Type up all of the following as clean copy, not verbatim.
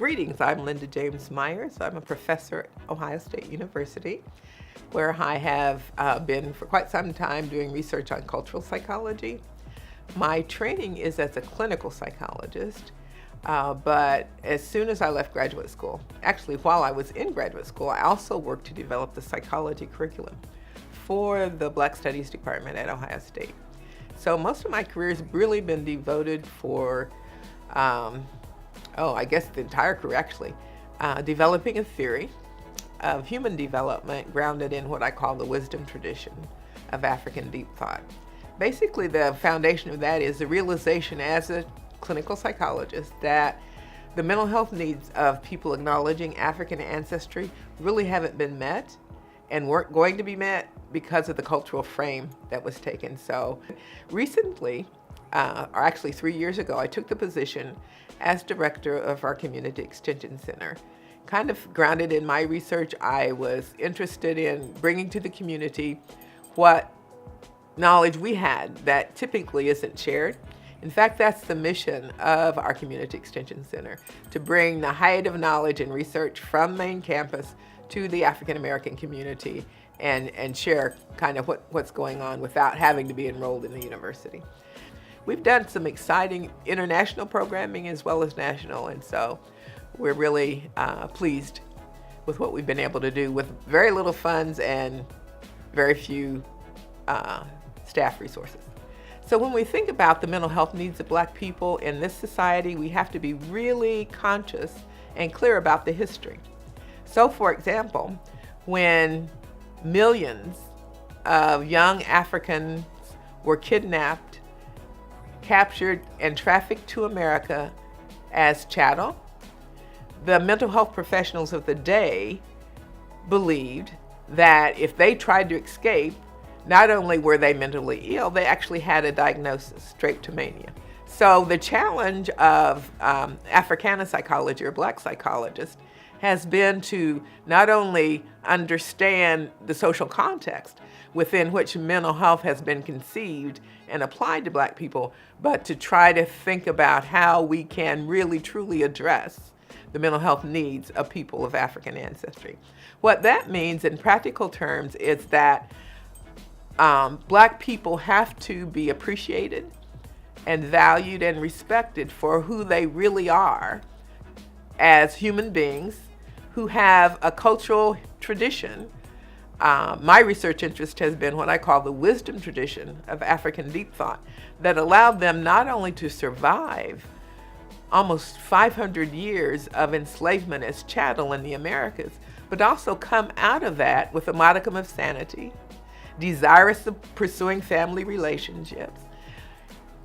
Greetings, I'm Linda James Myers. I'm a professor at Ohio State University, where I have been for quite some time doing research on cultural psychology. My training is as a clinical psychologist, but as soon as I left graduate school, actually while I was in graduate school, I also worked to develop the psychology curriculum for the Black Studies Department at Ohio State. So most of my career has really been devoted for, I guess the entire career actually, developing a theory of human development grounded in what I call the wisdom tradition of African deep thought. Basically, the foundation of that is the realization as a clinical psychologist that the mental health needs of people acknowledging African ancestry really haven't been met and weren't going to be met because of the cultural frame that was taken. So recently, or actually 3 years ago, I took the position as director of our Community Extension Center. Kind of grounded in my research, I was interested in bringing to the community what knowledge we had that typically isn't shared. In fact, that's the mission of our Community Extension Center, to bring the height of knowledge and research from main campus to the African American community and share kind of what's going on without having to be enrolled in the university. We've done some exciting international programming as well as national, and so we're really pleased with what we've been able to do with very little funds and very few staff resources. So when we think about the mental health needs of Black people in this society, we have to be really conscious and clear about the history. So for example, when millions of young Africans were kidnapped, captured, and trafficked to America as chattel, the mental health professionals of the day believed that if they tried to escape, not only were they mentally ill, they actually had a diagnosis, drapetomania. So the challenge of Africana psychology or Black psychologists has been to not only understand the social context within which mental health has been conceived and applied to Black people, but to try to think about how we can really truly address the mental health needs of people of African ancestry. What that means in practical terms is that Black people have to be appreciated and valued and respected for who they really are as human beings who have a cultural tradition. My research interest has been what I call the wisdom tradition of African deep thought that allowed them not only to survive almost 500 years of enslavement as chattel in the Americas, but also come out of that with a modicum of sanity, desirous of pursuing family relationships,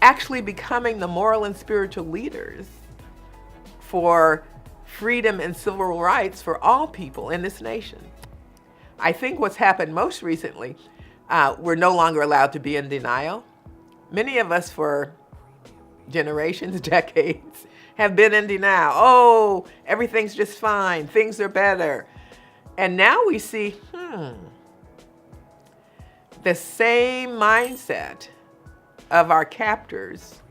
actually becoming the moral and spiritual leaders for freedom and civil rights for all people in this nation. I think what's happened most recently, we're no longer allowed to be in denial. Many of us for generations, decades, have been in denial. Oh, everything's just fine, things are better. And now we see, the same mindset of our captors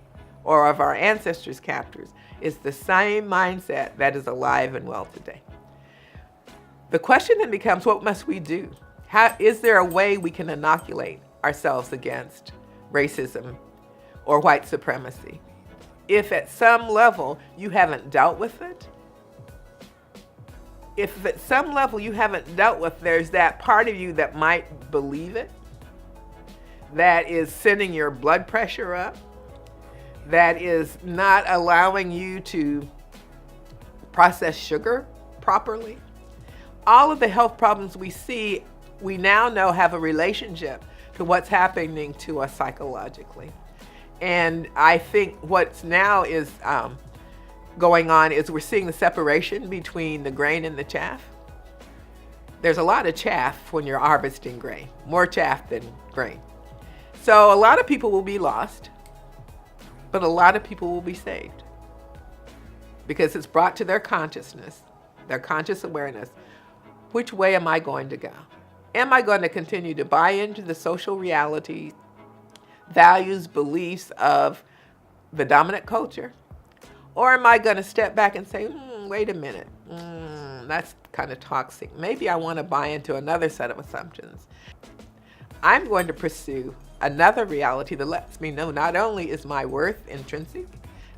or of our ancestors' captors is the same mindset that is alive and well today. The question then becomes, what must we do? Is there a way we can inoculate ourselves against racism or white supremacy? If at some level you haven't dealt with it, if at some level you haven't dealt with, there's that part of you that might believe it, that is sending your blood pressure up, that is not allowing you to process sugar properly. All of the health problems we see, we now know have a relationship to what's happening to us psychologically. And I think what's now is going on is we're seeing the separation between the grain and the chaff. There's a lot of chaff when you're harvesting grain, more chaff than grain. So a lot of people will be lost, but a lot of people will be saved because it's brought to their consciousness, their conscious awareness. Which way am I going to go? Am I going to continue to buy into the social reality, values, beliefs of the dominant culture? Or am I going to step back and say, wait a minute, that's kind of toxic. Maybe I want to buy into another set of assumptions. I'm going to pursue another reality that lets me know not only is my worth intrinsic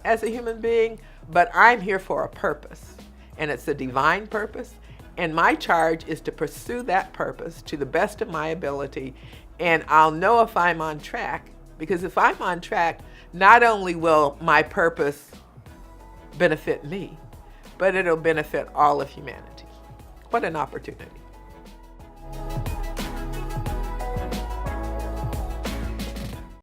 as a human being, but I'm here for a purpose, and it's a divine purpose, and my charge is to pursue that purpose to the best of my ability, and I'll know if I'm on track, because if I'm on track, not only will my purpose benefit me, but it'll benefit all of humanity. What an opportunity.